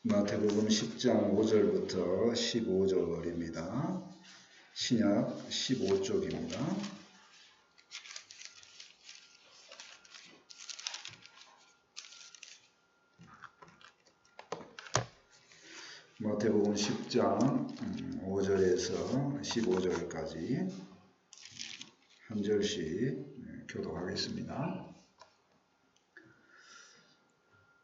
마태복음 10장 5절부터 15절입니다. 신약 15쪽입니다. 마태복음 10장 5절에서 15절까지 한 절씩 교독하겠습니다.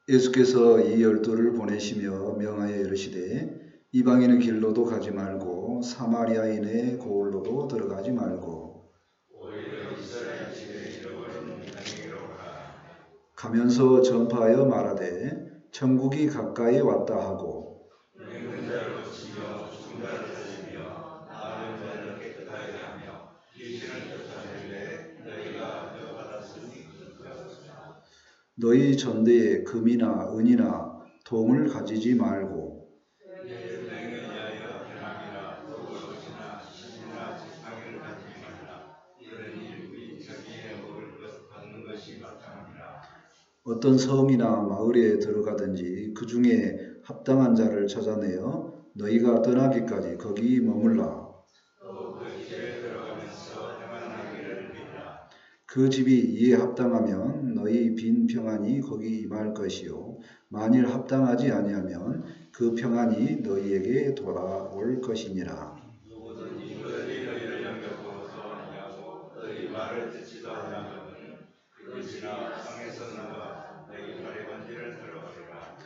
예수께서 이 12를 보내시며 명하여 이르시되 이방인의 길로도 가지 말고 사마리아인의 고을로도 들어가지 말고 오히려 이스라엘 집에 잃어버린 양에게로 가라. 가면서 전파하여 말하되 천국이 가까이 왔다 하고 늙은 자를 고치며 죽은 자를 살리며 나은 자를 깨끗하게 하며 귀신을 쫓아내되 너희가 구원받았을 수 없으리라. 너희 전대에 금이나 은이나 동을 가지지 말고 어떤 성이나 마을에 들어가든지 그 중에 합당한 자를 찾아내어 너희가 떠나기까지 거기 머물라. 그 집이 이에 합당하면 너희 빈 평안이 거기 임할 것이요 만일 합당하지 아니하면 그 평안이 너희에게 돌아올 것이니라. 누구든지 너희를 영접하고서 아니하고 너희 말을 듣지도 아니하면 그것이나 땅에서 나가 너희 발의 반지를 들어버리라.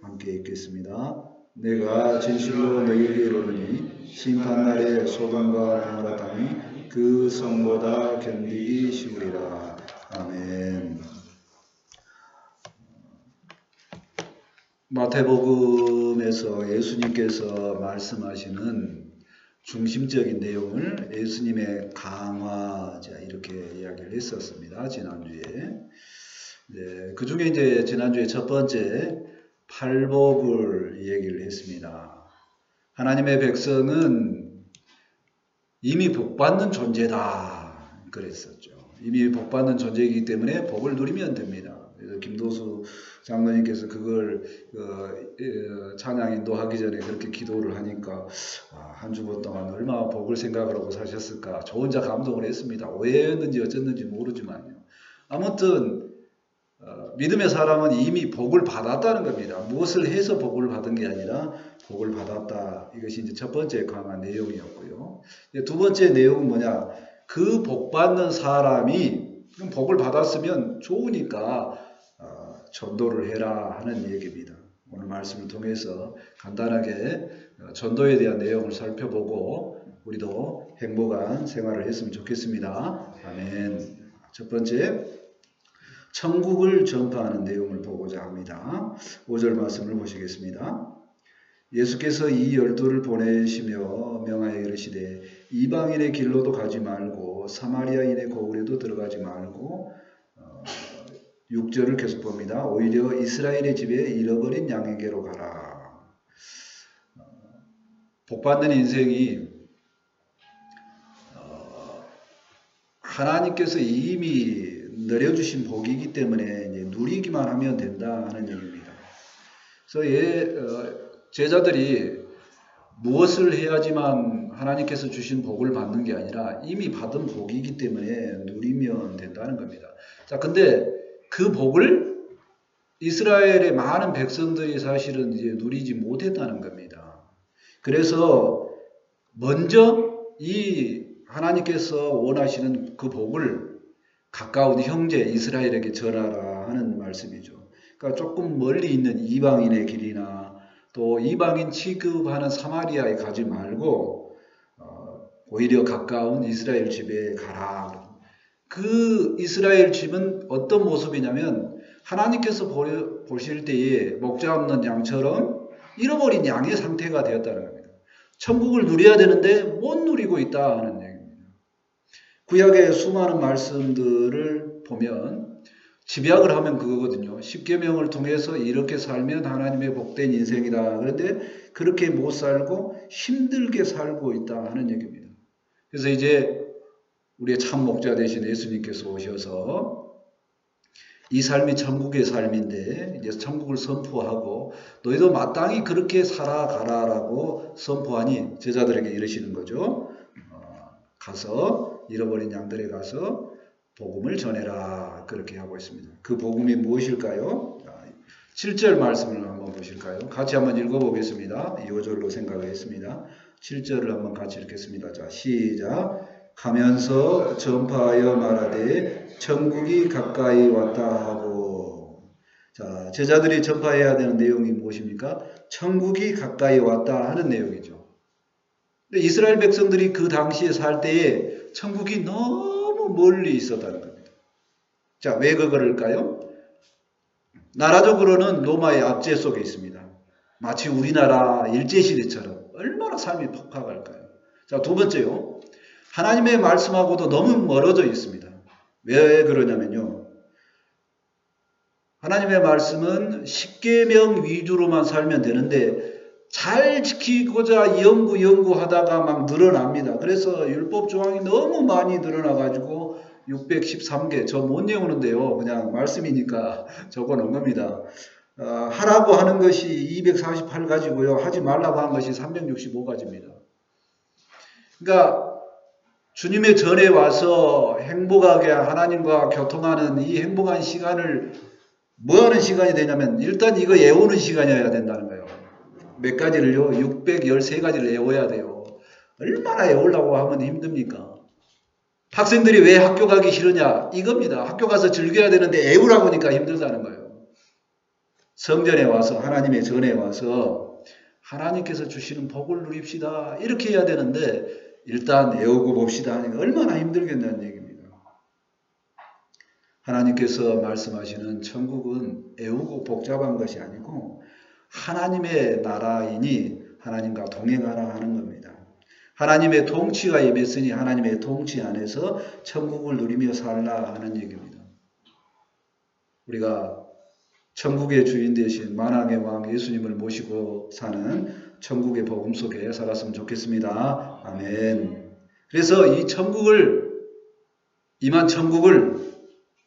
함께 읽겠습니다. 내가 진실로 너희에게 이르노니 심판날에 소돔과 고모라 땅이 그 성보다 견디기 쉬우리라. 아멘. 마태복음에서 예수님께서 말씀하시는 중심적인 내용을 예수님의 강화자 이렇게 이야기를 했었습니다. 지난주에. 네, 그 중에 이제 지난주에 첫 번째 팔복을 얘기를 했습니다. 하나님의 백성은 이미 복받는 존재다 그랬었죠. 이미 복받는 존재이기 때문에 복을 누리면 됩니다. 그래서 김도수 장로님께서 그걸 찬양 인도하기 전에 그렇게 기도를 하니까 한 주보 동안 얼마나 복을 생각을 하고 사셨을까. 저 혼자 감동을 했습니다. 오해였는지 어쨌는지 모르지만요. 아무튼 믿음의 사람은 이미 복을 받았다는 겁니다. 무엇을 해서 복을 받은 게 아니라 복을 받았다. 이것이 이제 첫 번째 강화 내용이었고요. 두 번째 내용은 뭐냐? 그 복 받는 사람이 복을 받았으면 좋으니까 전도를 해라 하는 얘기입니다. 오늘 말씀을 통해서 간단하게 전도에 대한 내용을 살펴보고 우리도 행복한 생활을 했으면 좋겠습니다. 아멘. 첫 번째, 천국을 전파하는 내용을 보고자 합니다. 5절 말씀을 보시겠습니다. 예수께서 이 12를 보내시며 명하여 이르시되 이방인의 길로도 가지 말고 사마리아인의 고을에도 들어가지 말고 6절을 계속 봅니다. 오히려 이스라엘의 집에 잃어버린 양에게로 가라. 복받는 인생이 하나님께서 이미 내려주신 복이기 때문에 이제 누리기만 하면 된다 하는 얘기입니다. 그래서 제자들이 무엇을 해야지만 하나님께서 주신 복을 받는 게 아니라 이미 받은 복이기 때문에 누리면 된다는 겁니다. 자, 근데 그 복을 이스라엘의 많은 백성들이 사실은 이제 누리지 못했다는 겁니다. 그래서 먼저 이 하나님께서 원하시는 그 복을 가까운 형제 이스라엘에게 전하라 하는 말씀이죠. 그러니까 조금 멀리 있는 이방인의 길이나 또 이방인 취급하는 사마리아에 가지 말고 오히려 가까운 이스라엘 집에 가라. 그 이스라엘 집은 어떤 모습이냐면 하나님께서 보실 때에 목자 없는 양처럼 잃어버린 양의 상태가 되었다는 겁니다. 천국을 누려야 되는데 못 누리고 있다 하는 얘기입니다. 구약의 수많은 말씀들을 보면 집약을 하면 그거거든요. 십계명을 통해서 이렇게 살면 하나님의 복된 인생이다. 그런데 그렇게 못 살고 힘들게 살고 있다 하는 얘기입니다. 그래서 이제 우리의 참 목자 되신 예수님께서 오셔서 이 삶이 천국의 삶인데 이제 천국을 선포하고 너희도 마땅히 그렇게 살아가라라고 선포하니 제자들에게 이러시는 거죠. 가서 잃어버린 양들에 가서 복음을 전해라 그렇게 하고 있습니다. 그 복음이 무엇일까요? 7절 말씀을 한번 보실까요? 같이 한번 읽어보겠습니다. 2절로 생각하겠습니다. 7절을 한번 같이 읽겠습니다. 자, 시작. 가면서 전파하여 말하되 천국이 가까이 왔다 하고. 자, 제자들이 전파해야 되는 내용이 무엇입니까? 천국이 가까이 왔다 하는 내용이죠. 근데 이스라엘 백성들이 그 당시에 살 때에 천국이 너무 멀리 있었다는 겁니다. 자, 왜 그럴까요? 나라적으로는 로마의 압제 속에 있습니다. 마치 우리나라 일제시대처럼 얼마나 삶이 팍팍할까요? 자, 두 번째요. 하나님의 말씀하고도 너무 멀어져 있습니다. 왜 그러냐면요. 하나님의 말씀은 십계명 위주로만 살면 되는데 잘 지키고자 연구하다가 막 늘어납니다. 그래서 율법 조항이 너무 많이 늘어나가지고 613개 저 못 외우는데요. 그냥 말씀이니까 적어놓은 겁니다. 하라고 하는 것이 248가지고요. 하지 말라고 한 것이 365가지입니다. 그러니까 주님의 전에 와서 행복하게 하나님과 교통하는 이 행복한 시간을 뭐 하는 시간이 되냐면 일단 이거 외우는 시간이어야 된다는 거예요. 몇 가지를요? 613가지를 외워야 돼요. 얼마나 외우려고 하면 힘듭니까? 학생들이 왜 학교 가기 싫으냐? 이겁니다. 학교 가서 즐겨야 되는데 외우라고 하니까 힘들다는 거예요. 성전에 와서 하나님의 전에 와서 하나님께서 주시는 복을 누립시다. 이렇게 해야 되는데 일단 외우고 봅시다 하니까 얼마나 힘들겠냐는 얘기입니다. 하나님께서 말씀하시는 천국은 외우고 복잡한 것이 아니고 하나님의 나라이니 하나님과 동행하라 하는 겁니다. 하나님의 통치가 임했으니 하나님의 통치 안에서 천국을 누리며 살라 하는 얘기입니다. 우리가 천국의 주인 되신 만왕의 왕 예수님을 모시고 사는 천국의 복음 속에 살았으면 좋겠습니다. 아멘. 그래서 이 임한 천국을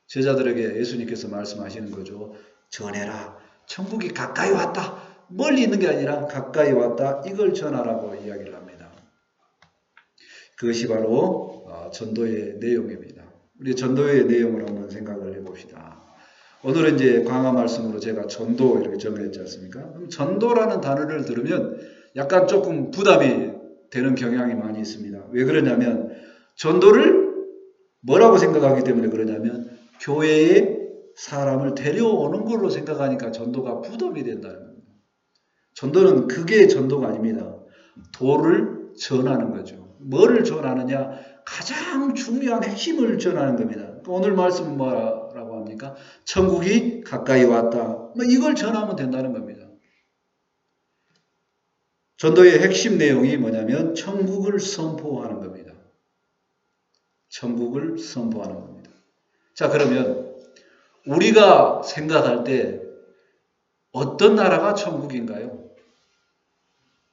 제자들에게 예수님께서 말씀하시는 거죠. 전해라. 천국이 가까이 왔다. 멀리 있는 게 아니라 가까이 왔다. 이걸 전하라고 이야기를 합니다. 그것이 바로 전도의 내용입니다. 우리 전도의 내용을 한번 생각을 해봅시다. 오늘은 이제 강화 말씀으로 제가 전도 이렇게 정했지 않습니까? 그럼 전도라는 단어를 들으면 약간 조금 부담이 되는 경향이 많이 있습니다. 왜 그러냐면 전도를 뭐라고 생각하기 때문에 그러냐면 교회에 사람을 데려오는 걸로 생각하니까 전도가 부담이 된다는 겁니다. 전도는 그게 전도가 아닙니다. 도를 전하는 거죠. 뭐를 전하느냐? 가장 중요한 핵심을 전하는 겁니다. 오늘 말씀은 뭐라고 합니까? 천국이 가까이 왔다. 이걸 전하면 된다는 겁니다. 전도의 핵심 내용이 뭐냐면 천국을 선포하는 겁니다. 천국을 선포하는 겁니다. 자, 그러면 우리가 생각할 때 어떤 나라가 천국인가요?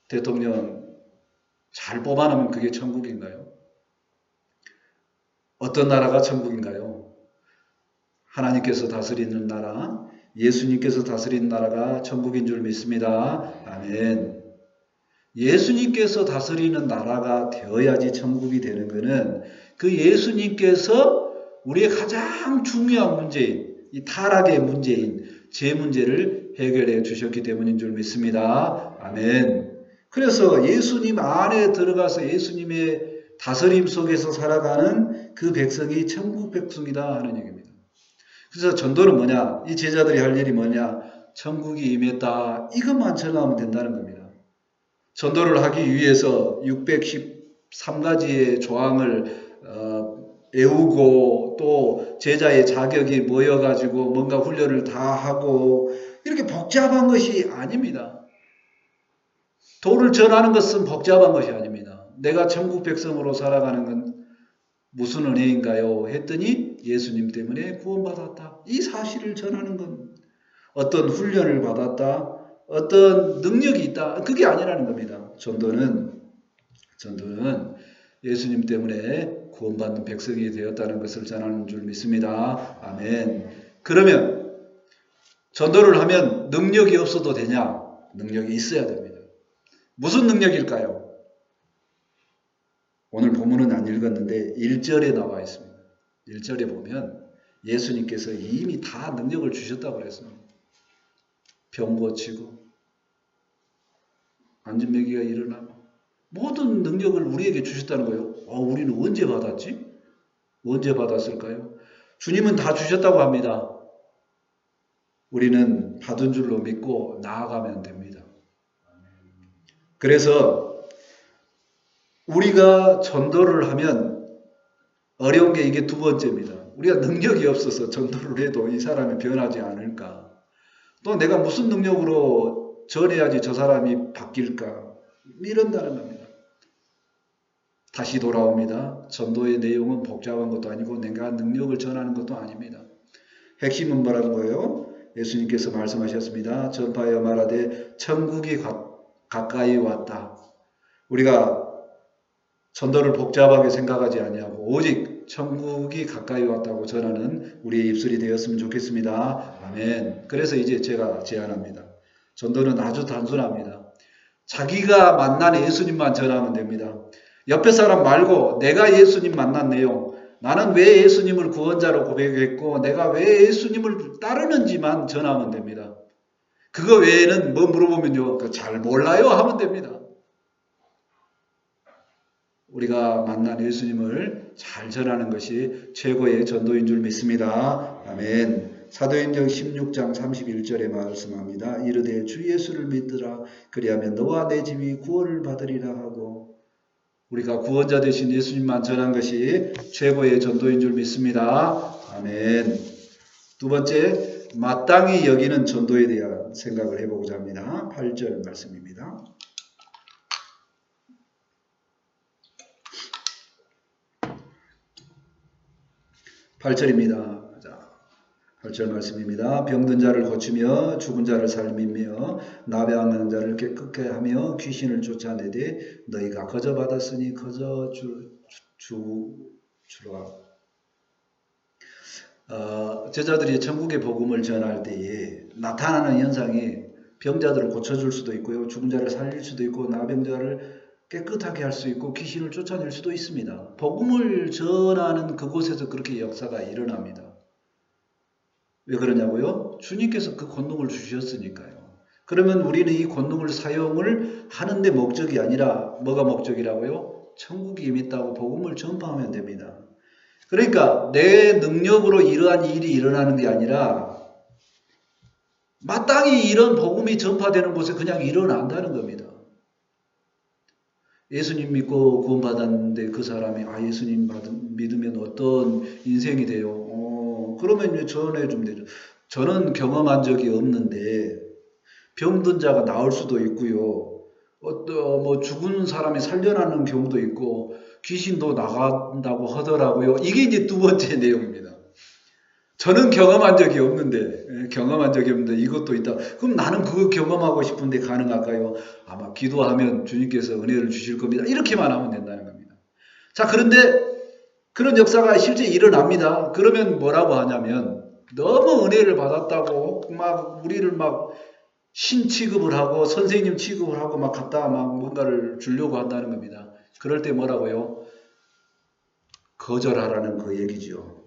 대통령 잘 뽑아놓으면 그게 천국인가요? 어떤 나라가 천국인가요? 하나님께서 다스리는 나라, 예수님께서 다스리는 나라가 천국인 줄 믿습니다. 아멘. 예수님께서 다스리는 나라가 되어야지 천국이 되는 것은 그 예수님께서 우리의 가장 중요한 문제인 이 타락의 문제인 제 문제를 해결해 주셨기 때문인 줄 믿습니다. 아멘. 그래서 예수님 안에 들어가서 예수님의 다스림 속에서 살아가는 그 백성이 천국 백성이다 하는 얘기입니다. 그래서 전도는 뭐냐? 이 제자들이 할 일이 뭐냐? 천국이 임했다. 이것만 전하면 된다는 겁니다. 전도를 하기 위해서 613가지의 조항을 외우고 또 제자의 자격이 모여가지고 뭔가 훈련을 다 하고 이렇게 복잡한 것이 아닙니다. 도를 전하는 것은 복잡한 것이 아닙니다. 내가 천국 백성으로 살아가는 건 무슨 은혜인가요? 했더니 예수님 때문에 구원받았다. 이 사실을 전하는 건 어떤 훈련을 받았다. 어떤 능력이 있다. 그게 아니라는 겁니다. 전도는 예수님 때문에 구원받는 백성이 되었다는 것을 전하는 줄 믿습니다. 아멘. 그러면 전도를 하면 능력이 없어도 되냐? 능력이 있어야 됩니다. 무슨 능력일까요? 오늘 본문은 안 읽었는데 1절에 나와 있습니다. 1절에 보면 예수님께서 이미 다 능력을 주셨다고 그랬습니다. 병 고치고 안진뱅이가 일어나고 모든 능력을 우리에게 주셨다는 거예요. 우리는 언제 받았지? 언제 받았을까요? 주님은 다 주셨다고 합니다. 우리는 받은 줄로 믿고 나아가면 됩니다. 그래서 우리가 전도를 하면 어려운 게 이게 두 번째입니다. 우리가 능력이 없어서 전도를 해도 이 사람이 변하지 않을까? 또 내가 무슨 능력으로 전해야지 저 사람이 바뀔까? 이런다는 겁니다. 다시 돌아옵니다. 전도의 내용은 복잡한 것도 아니고 내가 능력을 전하는 것도 아닙니다. 핵심은 뭐라는 거예요? 예수님께서 말씀하셨습니다. 전파하여 말하되 천국이 가까이 왔다. 우리가 전도를 복잡하게 생각하지 아니하고 오직 천국이 가까이 왔다고 전하는 우리의 입술이 되었으면 좋겠습니다. 아멘. 그래서 이제 제가 제안합니다. 전도는 아주 단순합니다. 자기가 만난 예수님만 전하면 됩니다. 옆에 사람 말고 내가 예수님 만난 내용, 나는 왜 예수님을 구원자로 고백했고 내가 왜 예수님을 따르는지만 전하면 됩니다. 그거 외에는 뭐 물어보면요, 잘 몰라요 하면 됩니다. 우리가 만난 예수님을 잘 전하는 것이 최고의 전도인 줄 믿습니다. 아멘. 사도행전 16장 31절에 말씀합니다. 이르되 주 예수를 믿으라. 그리하면 너와 내 집이 구원을 받으리라 하고, 우리가 구원자 되신 예수님만 전한 것이 최고의 전도인 줄 믿습니다. 아멘. 두 번째, 마땅히 여기는 전도에 대한 생각을 해보고자 합니다. 8절 말씀입니다. 8절입니다. 자, 8절 말씀입니다. 병든 자를 고치며 죽은 자를 살리며 나병한 자를 깨끗게 하며 귀신을 쫓아내되 너희가 거저 받았으니 거저 주라. 제자들이 천국의 복음을 전할 때에 나타나는 현상이 병자들을 고쳐줄 수도 있고요. 죽은 자를 살릴 수도 있고 나병자를 깨끗하게 할 수 있고 귀신을 쫓아낼 수도 있습니다. 복음을 전하는 그곳에서 그렇게 역사가 일어납니다. 왜 그러냐고요? 주님께서 그 권능을 주셨으니까요. 그러면 우리는 이 권능을 사용을 하는데 목적이 아니라 뭐가 목적이라고요? 천국이 이미 있다고 복음을 전파하면 됩니다. 그러니까 내 능력으로 이러한 일이 일어나는 게 아니라 마땅히 이런 복음이 전파되는 곳에 그냥 일어난다는 겁니다. 예수님 믿고 구원받았는데 그 사람이 예수님 믿으면 어떤 인생이 돼요? 그러면 전해주면 되죠. 저는 경험한 적이 없는데 병든 자가 나을 수도 있고요. 뭐 죽은 사람이 살려나는 경우도 있고 귀신도 나간다고 하더라고요. 이게 이제 두 번째 내용입니다. 저는 경험한 적이 없는데 이것도 있다. 그럼 나는 그거 경험하고 싶은데 가능할까요? 아마 기도하면 주님께서 은혜를 주실 겁니다. 이렇게만 하면 된다는 겁니다. 자, 그런데 그런 역사가 실제 일어납니다. 그러면 뭐라고 하냐면 너무 은혜를 받았다고 막 우리를 막 신 취급을 하고 선생님 취급을 하고 막 갖다가 막 뭔가를 주려고 한다는 겁니다. 그럴 때 뭐라고요? 거절하라는 그 얘기죠.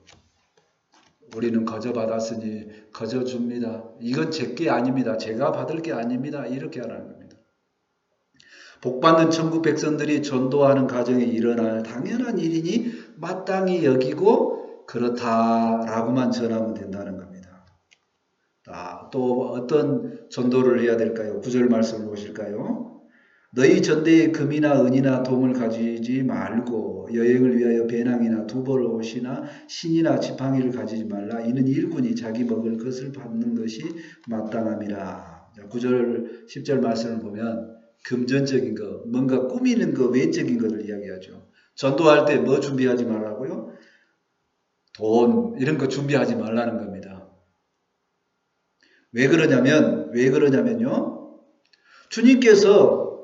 우리는 거저 받았으니 거저 줍니다. 이건 제게 아닙니다. 제가 받을 게 아닙니다. 이렇게 하라는 겁니다. 복받는 천국 백성들이 전도하는 과정에 일어날 당연한 일이니 마땅히 여기고 그렇다라고만 전하면 된다는 겁니다. 또 어떤 전도를 해야 될까요? 9절 말씀을 보실까요? 너희 전대에 금이나 은이나 동을 가지지 말고 여행을 위하여 배낭이나 두벌 옷이나 신이나 지팡이를 가지지 말라. 이는 일꾼이 자기 먹을 것을 받는 것이 마땅함이라. 9절 10절 말씀을 보면 금전적인 거, 뭔가 꾸미는 거, 외적인 것을 이야기하죠. 전도할 때 뭐 준비하지 말라고요? 돈 이런 거 준비하지 말라는 겁니다. 왜 그러냐면요. 주님께서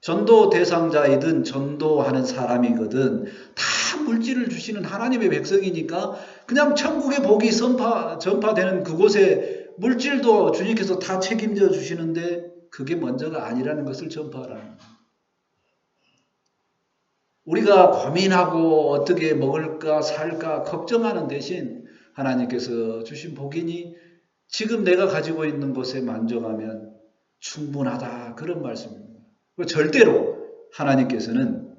전도 대상자이든 전도하는 사람이거든 다 물질을 주시는 하나님의 백성이니까 그냥 천국의 복이 전파되는 그곳에 물질도 주님께서 다 책임져 주시는데 그게 먼저가 아니라는 것을 전파하라는 거예요. 우리가 고민하고 어떻게 먹을까 살까 걱정하는 대신 하나님께서 주신 복이니 지금 내가 가지고 있는 것에 만족하면 충분하다 그런 말씀입니다. 절대로 하나님께서는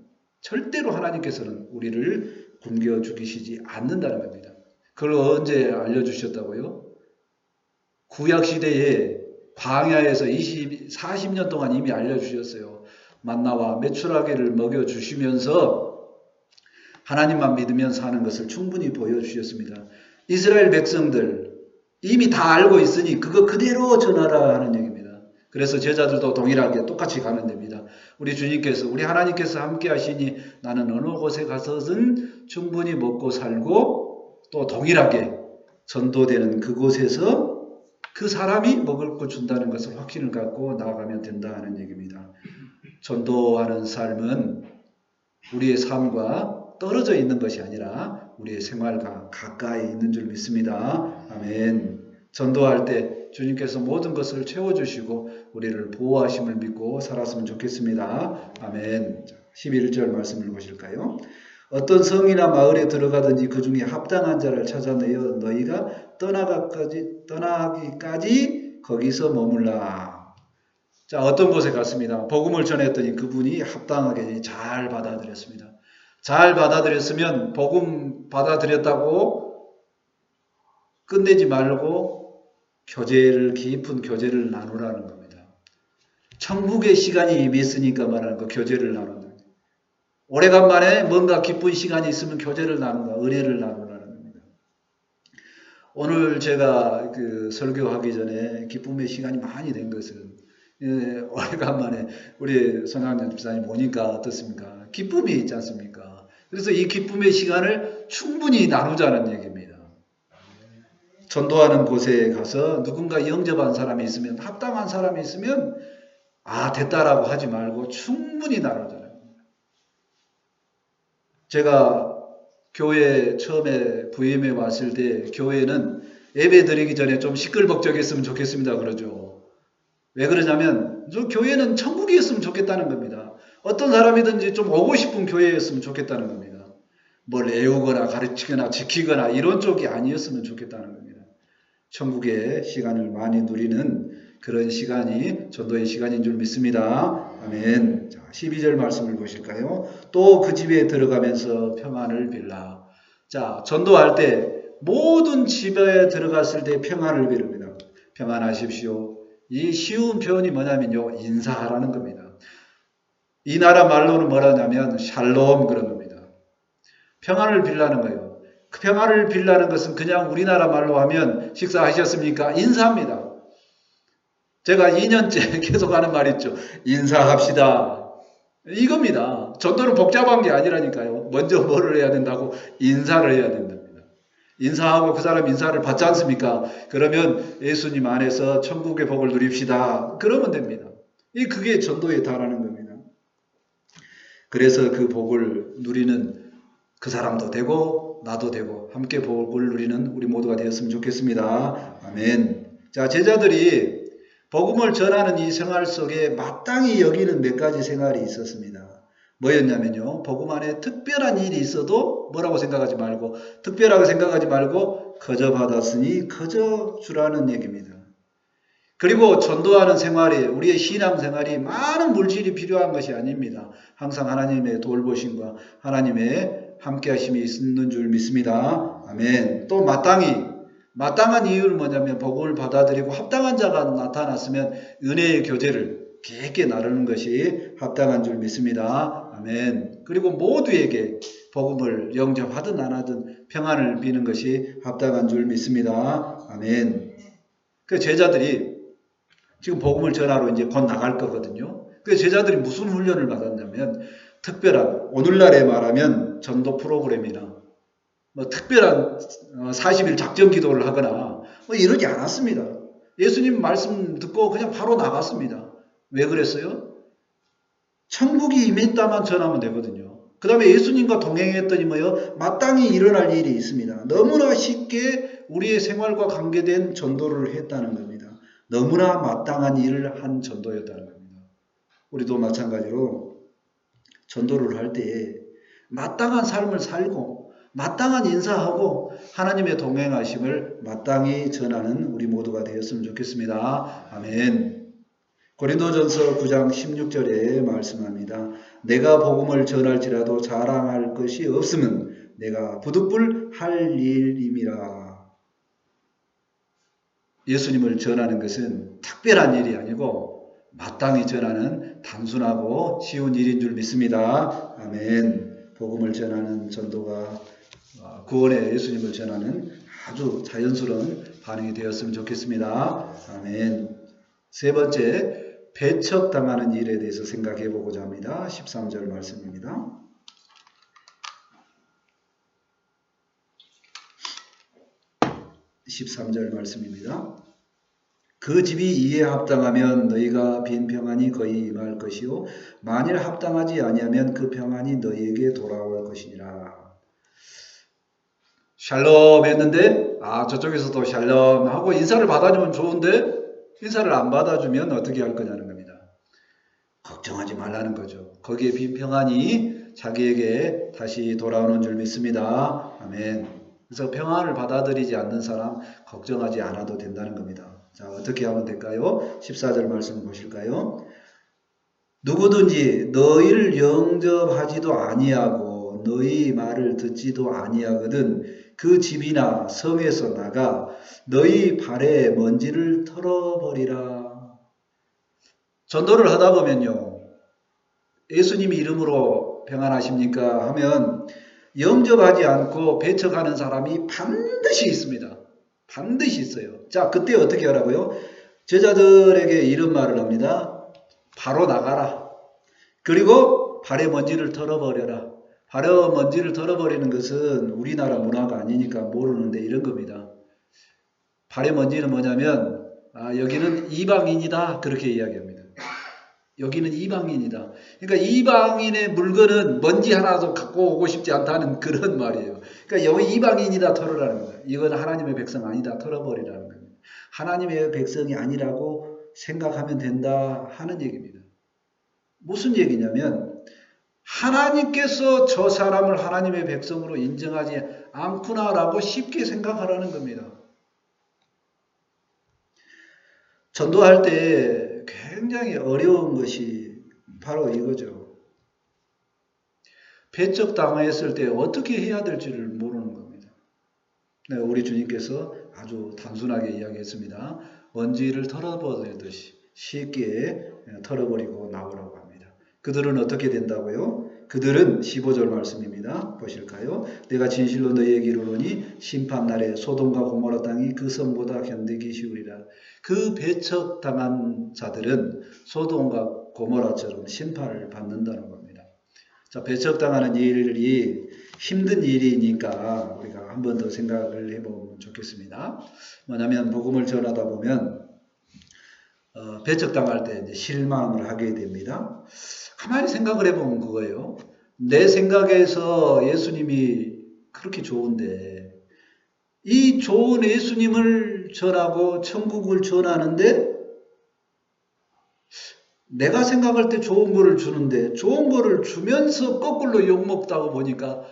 우리를 굶겨 죽이시지 않는다는 겁니다. 그걸 언제 알려주셨다고요? 구약시대에 광야에서 40년 동안 이미 알려주셨어요. 만나와 메추라기를 먹여주시면서 하나님만 믿으면 사는 것을 충분히 보여주셨습니다. 이스라엘 백성들 이미 다 알고 있으니 그거 그대로 전하라 하는 얘기입니다. 그래서 제자들도 동일하게 똑같이 가면 됩니다. 우리 주님께서 우리 하나님께서 함께 하시니 나는 어느 곳에 가서든 충분히 먹고 살고 또 동일하게 전도되는 그곳에서 그 사람이 먹을 것 준다는 것을 확신을 갖고 나아가면 된다 하는 얘기입니다. 전도하는 삶은 우리의 삶과 떨어져 있는 것이 아니라 우리의 생활과 가까이 있는 줄 믿습니다. 아멘. 전도할 때 주님께서 모든 것을 채워주시고 우리를 보호하심을 믿고 살았으면 좋겠습니다. 아멘. 11절 말씀을 보실까요? 어떤 성이나 마을에 들어가든지 그 중에 합당한 자를 찾아내어 너희가 떠나기까지 거기서 머물라. 자, 어떤 곳에 갔습니다. 복음을 전했더니 그분이 합당하게 잘 받아들였습니다. 잘 받아들였으면 복음 받아들였다고 끝내지 말고 깊은 교제를 나누라는 겁니다. 천국의 시간이 임했으니까 말하는 거 교제를 나눈다. 오래간만에 뭔가 기쁜 시간이 있으면 교제를 나눈다. 은혜를 나누라는 겁니다. 오늘 제가 설교하기 전에 기쁨의 시간이 많이 된 것은 오래간만에 우리 손학년 집사님 오니까 어떻습니까? 기쁨이 있지 않습니까? 그래서 이 기쁨의 시간을 충분히 나누자는 얘기입니다. 전도하는 곳에 가서 누군가 영접한 사람이 있으면 합당한 사람이 있으면 됐다라고 하지 말고 충분히 나누잖아요. 제가 교회 처음에 부임해 왔을 때 교회는 예배 드리기 전에 좀 시끌벅적했으면 좋겠습니다 그러죠. 왜 그러냐면 교회는 천국이었으면 좋겠다는 겁니다. 어떤 사람이든지 좀 오고 싶은 교회였으면 좋겠다는 겁니다. 뭘 애우거나 가르치거나 지키거나 이런 쪽이 아니었으면 좋겠다는 겁니다. 천국의 시간을 많이 누리는 그런 시간이 전도의 시간인 줄 믿습니다. 아멘. 자, 12절 말씀을 보실까요? 또 그 집에 들어가면서 평안을 빌라. 자, 전도할 때 모든 집에 들어갔을 때 평안을 비릅니다. 평안하십시오. 이 쉬운 표현이 뭐냐면요. 인사하라는 겁니다. 이 나라 말로는 뭐라냐면 샬롬 그런 겁니다. 평안을 빌라는 거예요. 그 평안을 빌라는 것은 그냥 우리나라 말로 하면 식사하셨습니까? 인사합니다. 제가 2년째 계속 하는 말 있죠. 인사합시다. 이겁니다. 전도는 복잡한 게 아니라니까요. 먼저 뭐를 해야 된다고? 인사를 해야 된답니다. 인사하고 그 사람 인사를 받지 않습니까? 그러면 예수님 안에서 천국의 복을 누립시다. 그러면 됩니다. 그게 전도에 달하는 겁니다. 그래서 그 복을 누리는 그 사람도 되고 나도 되고 함께 복을 누리는 우리 모두가 되었으면 좋겠습니다. 아멘. 자, 제자들이 복음을 전하는 이 생활 속에 마땅히 여기는 몇 가지 생활이 있었습니다. 뭐였냐면요. 복음 안에 특별한 일이 있어도 뭐라고 생각하지 말고 특별하게 생각하지 말고 거저 받았으니 거저 주라는 얘기입니다. 그리고 전도하는 생활이 우리의 신앙 생활이 많은 물질이 필요한 것이 아닙니다. 항상 하나님의 돌보심과 하나님의 함께 하심이 있는 줄 믿습니다. 아멘. 또 마땅한 이유는 뭐냐면 복음을 받아들이고 합당한 자가 나타났으면 은혜의 교제를 깊게 나누는 것이 합당한 줄 믿습니다. 아멘. 그리고 모두에게 복음을 영접하든 안 하든 평안을 비는 것이 합당한 줄 믿습니다. 아멘. 그 제자들이 지금 복음을 전하러 이제 곧 나갈 거거든요. 그 제자들이 무슨 훈련을 받았냐면 특별한 오늘날에 말하면 전도 프로그램이나 특별한 40일 작전 기도를 하거나 이러지 않았습니다. 예수님 말씀 듣고 그냥 바로 나갔습니다. 왜 그랬어요? 천국이 임했다만 전하면 되거든요. 그 다음에 예수님과 동행했더니 뭐요? 마땅히 일어날 일이 있습니다. 너무나 쉽게 우리의 생활과 관계된 전도를 했다는 겁니다. 너무나 마땅한 일을 한 전도였다는 겁니다. 우리도 마찬가지로 전도를 할 때 마땅한 삶을 살고 마땅한 인사하고 하나님의 동행하심을 마땅히 전하는 우리 모두가 되었으면 좋겠습니다. 아멘. 고린도전서 9장 16절에 말씀합니다. 내가 복음을 전할지라도 자랑할 것이 없으면 내가 부득불 할 일임이라. 예수님을 전하는 것은 특별한 일이 아니고 마땅히 전하는 단순하고 쉬운 일인 줄 믿습니다. 아멘. 복음을 전하는 전도가 구원의 예수님을 전하는 아주 자연스러운 반응이 되었으면 좋겠습니다. 아멘. 세 번째, 배척당하는 일에 대해서 생각해 보고자 합니다. 13절 말씀입니다. 13절 말씀입니다. 그 집이 이에 합당하면 너희가 빈 평안이 거의 임할 것이요 만일 합당하지 아니하면 그 평안이 너희에게 돌아올 것이니라. 샬롬 했는데 저쪽에서도 샬롬 하고 인사를 받아주면 좋은데 인사를 안 받아주면 어떻게 할 거냐는 겁니다. 걱정하지 말라는 거죠. 거기에 빈 평안이 자기에게 다시 돌아오는 줄 믿습니다. 아멘. 그래서 평안을 받아들이지 않는 사람 걱정하지 않아도 된다는 겁니다. 자, 어떻게 하면 될까요? 14절 말씀 보실까요? 누구든지 너희를 영접하지도 아니하고 너희 말을 듣지도 아니하거든 그 집이나 성에서 나가 너희 발에 먼지를 털어버리라. 전도를 하다 보면요. 예수님 이름으로 평안하십니까? 하면 영접하지 않고 배척하는 사람이 반드시 있습니다. 반드시 있어요. 자, 그때 어떻게 하라고요? 제자들에게 이런 말을 합니다. 바로 나가라. 그리고 발에 먼지를 털어버려라. 발에 먼지를 털어버리는 것은 우리나라 문화가 아니니까 모르는데 이런 겁니다. 발에 먼지는 뭐냐면 여기는 이방인이다 그렇게 이야기합니다. 여기는 이방인이다. 그러니까 이방인의 물건은 먼지 하나도 갖고 오고 싶지 않다는 그런 말이에요. 그러니까 여기 이방인이다 털으라는 거예요. 이건 하나님의 백성 아니다 털어버리라는 거예요. 하나님의 백성이 아니라고 생각하면 된다 하는 얘기입니다. 무슨 얘기냐면 하나님께서 저 사람을 하나님의 백성으로 인정하지 않구나라고 쉽게 생각하라는 겁니다. 전도할 때 굉장히 어려운 것이 바로 이거죠. 배척당했을 때 어떻게 해야 될지를 모르는 겁니다. 네, 우리 주님께서 아주 단순하게 이야기했습니다. 먼지를 털어버리듯이 쉽게 털어버리고 나오라고 합니다. 그들은 어떻게 된다고요? 그들은 15절 말씀입니다. 보실까요? 내가 진실로 너희에게 이르노니 심판날에 소돔과 고모라 땅이 그 성보다 견디기 쉬우리라. 그 배척당한 자들은 소돔과 고모라처럼 심판을 받는다는 겁니다. 자, 배척당하는 일이 힘든 일이니까 우리가 한 번 더 생각을 해보면 좋겠습니다. 뭐냐면 복음을 전하다 보면 배척당할 때 이제 실망을 하게 됩니다. 가만히 생각을 해보면 그거예요. 내 생각에서 예수님이 그렇게 좋은데 이 좋은 예수님을 전하고 천국을 전하는데 내가 생각할 때 좋은 거를 주는데 좋은 거를 주면서 거꾸로 욕먹다고 보니까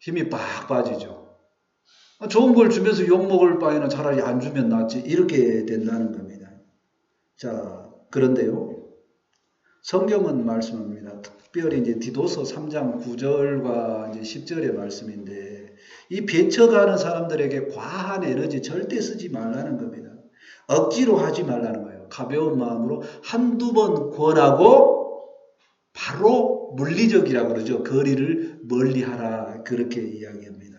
힘이 빡 빠지죠. 좋은 걸 주면서 욕먹을 바에는 차라리 안 주면 낫지 이렇게 된다는 겁니다. 자, 그런데요. 성경은 말씀합니다. 특별히 이제 디도서 3장 9절과 이제 10절의 말씀인데 이 배척하는 사람들에게 과한 에너지 절대 쓰지 말라는 겁니다. 억지로 하지 말라는 거예요. 가벼운 마음으로 한두 번 권하고 바로 물리적이라고 그러죠. 거리를 멀리하라 그렇게 이야기합니다.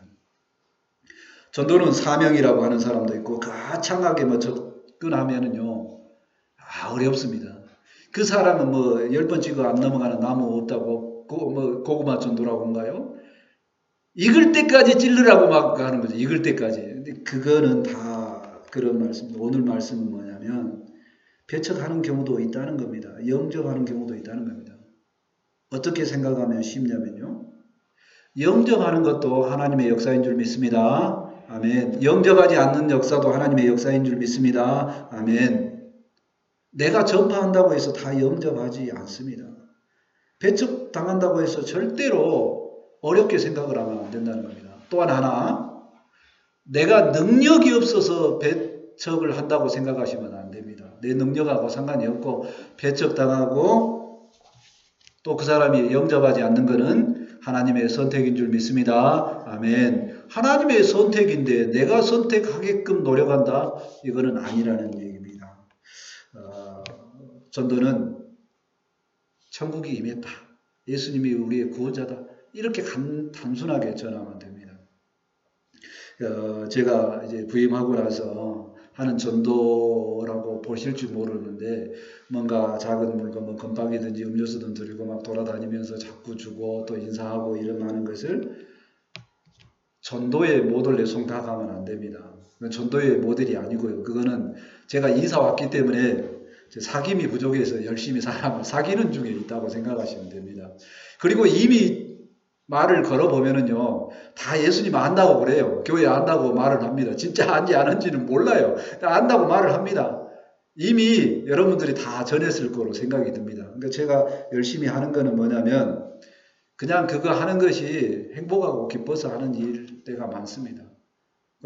전도는 사명이라고 하는 사람도 있고 가창하게 접근하면은요 어렵습니다. 그 사람은 10번 찍어 안 넘어가는 나무 없다고 고구마 전도라고 한가요? 익을 때까지 찔르라고 막 하는 거죠. 익을 때까지. 근데 그거는 다 그런 말씀입니다. 오늘 말씀은 뭐냐면 배척하는 경우도 있다는 겁니다. 영접하는 경우도 있다는 겁니다. 어떻게 생각하면 쉽냐면요. 영접하는 것도 하나님의 역사인 줄 믿습니다. 아멘. 영접하지 않는 역사도 하나님의 역사인 줄 믿습니다. 아멘. 내가 전파한다고 해서 다 영접하지 않습니다. 배척당한다고 해서 절대로 어렵게 생각을 하면 안 된다는 겁니다. 또한 하나, 내가 능력이 없어서 배척을 한다고 생각하시면 안 됩니다. 내 능력하고 상관이 없고 배척당하고 또 그 사람이 영접하지 않는 것은 하나님의 선택인 줄 믿습니다. 아멘. 하나님의 선택인데 내가 선택하게끔 노력한다? 이거는 아니라는 얘기입니다. 전도는 천국이 임했다. 예수님이 우리의 구원자다. 이렇게 단순하게 전하면 됩니다. 제가 이제 부임하고 나서 하는 전도라고 보실지 모르는데 뭔가 작은 물건, 뭐 건빵이든지 음료수든 들고 막 돌아다니면서 자꾸 주고 또 인사하고 이런 많은 것을 전도의 모델에 송탁하면 안 됩니다. 전도의 모델이 아니고요. 그거는 제가 이사 왔기 때문에 사귐이 부족해서 열심히 사람을 사귀는 중에 있다고 생각하시면 됩니다. 그리고 이미 말을 걸어보면은요, 다 예수님 안다고 그래요. 교회 안다고 말을 합니다. 진짜 안지 안 한지는 몰라요. 안다고 말을 합니다. 이미 여러분들이 다 전했을 거로 생각이 듭니다. 그러니까 제가 열심히 하는 거는 뭐냐면, 그냥 그거 하는 것이 행복하고 기뻐서 하는 일 때가 많습니다.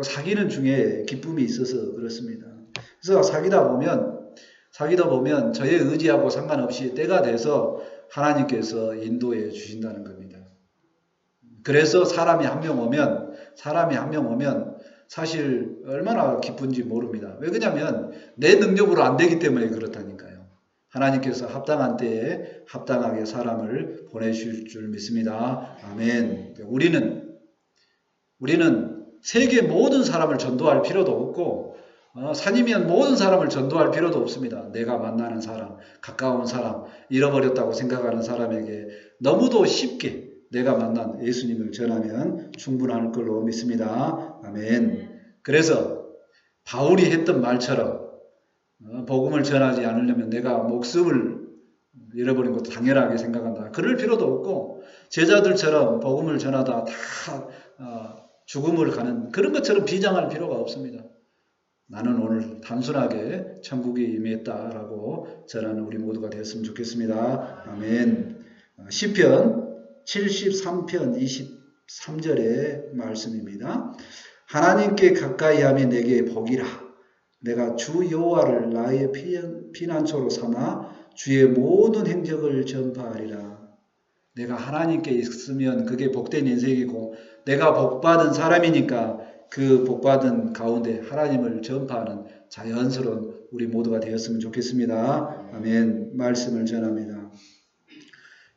사귀는 중에 기쁨이 있어서 그렇습니다. 그래서 사귀다 보면 저의 의지하고 상관없이 때가 돼서 하나님께서 인도해 주신다는 겁니다. 그래서 사람이 한 명 오면 사실 얼마나 기쁜지 모릅니다. 왜 그러냐면 내 능력으로 안 되기 때문에 그렇다니까요. 하나님께서 합당한 때에 합당하게 사람을 보내실 줄 믿습니다. 아멘. 우리는 세계 모든 사람을 전도할 필요도 없고 산이면 모든 사람을 전도할 필요도 없습니다. 내가 만나는 사람, 가까운 사람, 잃어버렸다고 생각하는 사람에게 너무도 쉽게 내가 만난 예수님을 전하면 충분할 걸로 믿습니다. 아멘. 그래서 바울이 했던 말처럼 복음을 전하지 않으려면 내가 목숨을 잃어버린 것도 당연하게 생각한다. 그럴 필요도 없고 제자들처럼 복음을 전하다 다 죽음을 가는 그런 것처럼 비장할 필요가 없습니다. 나는 오늘 단순하게 천국이 임했다라고 전하는 우리 모두가 되었으면 좋겠습니다. 아멘. 시편 73편 23절의 말씀입니다. 하나님께 가까이 함이 내게 복이라. 내가 주 여호와를 나의 피난처로 삼아 주의 모든 행적을 전파하리라. 내가 하나님께 있으면 그게 복된 인생이고 내가 복받은 사람이니까 그 복받은 가운데 하나님을 전파하는 자연스러운 우리 모두가 되었으면 좋겠습니다. 아멘. 말씀을 전합니다.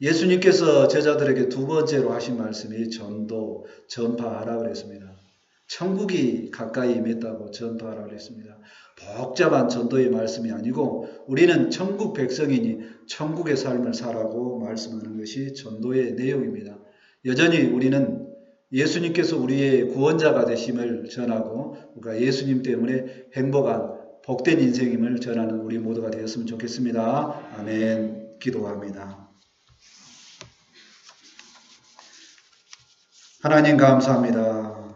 예수님께서 제자들에게 두 번째로 하신 말씀이 전도, 전파하라고 그랬습니다. 천국이 가까이 임했다고 전파하라고 그랬습니다. 복잡한 전도의 말씀이 아니고 우리는 천국 백성이니 천국의 삶을 살라고 말씀하는 것이 전도의 내용입니다. 여전히 우리는 예수님께서 우리의 구원자가 되심을 전하고 우리가 예수님 때문에 행복한 복된 인생임을 전하는 우리 모두가 되었으면 좋겠습니다. 아멘. 기도합니다. 하나님 감사합니다.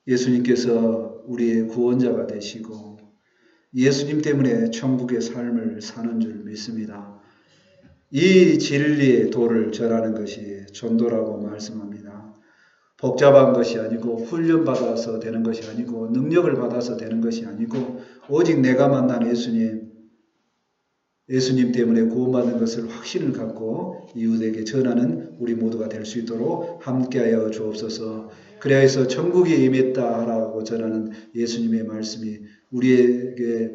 예수님께서 우리의 구원자가 되시고 예수님 때문에 천국의 삶을 사는 줄 믿습니다. 이 진리의 도를 전하는 것이 전도라고 말씀합니다. 복잡한 것이 아니고 훈련받아서 되는 것이 아니고 능력을 받아서 되는 것이 아니고 오직 내가 만난 예수님 때문에 구원받은 것을 확신을 갖고 이웃에게 전하는 우리 모두가 될 수 있도록 함께하여 주옵소서. 그래서 천국이 임했다라고 전하는 예수님의 말씀이 우리에게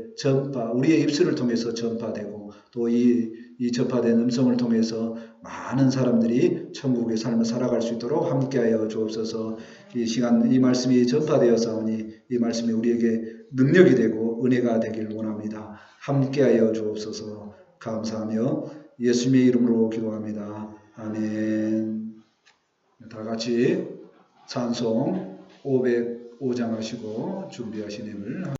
우리의 입술을 통해서 전파되고 또 이 전파된 음성을 통해서 많은 사람들이 천국의 삶을 살아갈 수 있도록 함께하여 주옵소서. 이 시간 이 말씀이 전파되었사오니 이 말씀이 우리에게 능력이 되고 은혜가 되길 원합니다. 함께하여 주옵소서. 감사하며 예수님의 이름으로 기도합니다. 아멘. 다 같이 찬송 505장 하시고 준비하신 힘을